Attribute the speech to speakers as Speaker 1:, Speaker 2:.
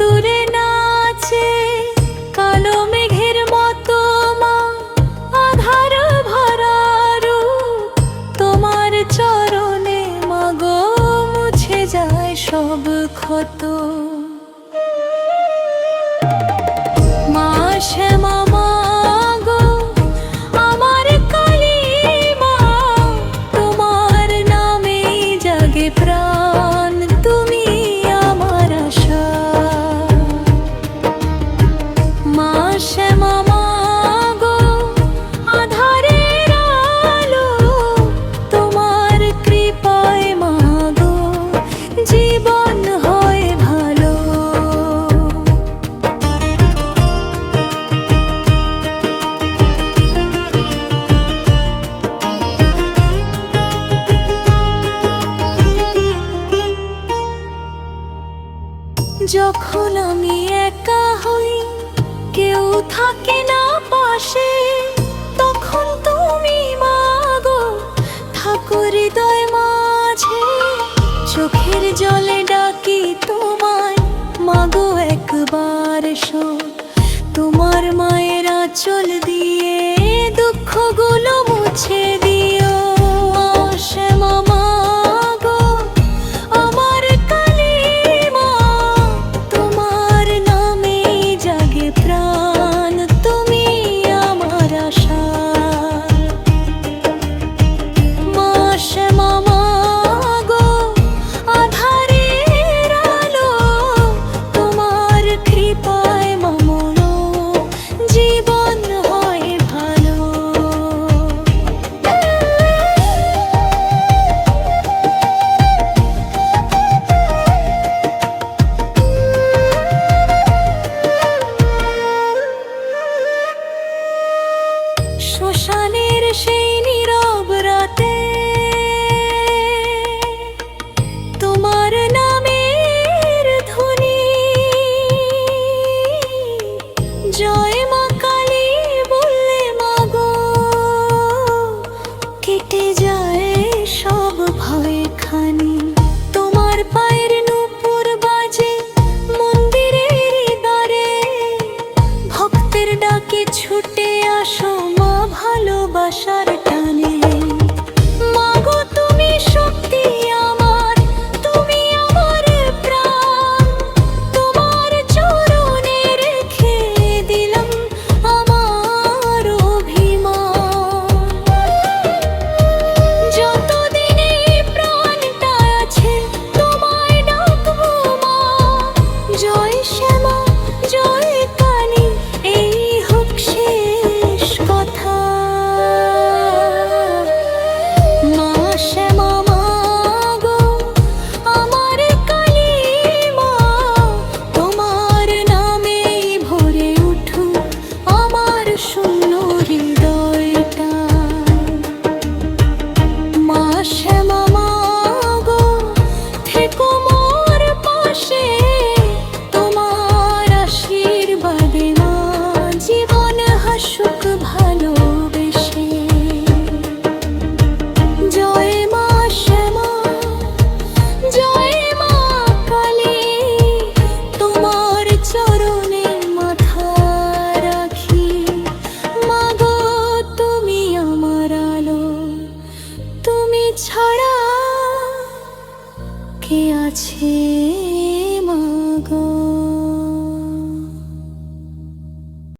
Speaker 1: দূরে নাচে কালো মেঘের মতো মা, আধার ভরা রূপ তোমার চরণে মাগো মুছে যায় সব ক্ষত। মা শ্যামা মা গো আমার কালী মা, তোমার নামেই জাগে প্রাণ, তুমি আমার আশা। মা শ্যামা মা গো আধারের আলো, তোমার কৃপায় মা গো জীবন হয় ভালো। যখন আমি একা হই, কেউ থাকে না পাশে, তখন তুমি মা গো থাকো হৃদয় মাঝে। চোখের জলে ডাকি তোমায় মা গো একবার এসো, তোমার মায়ের আঁচল দিয়ে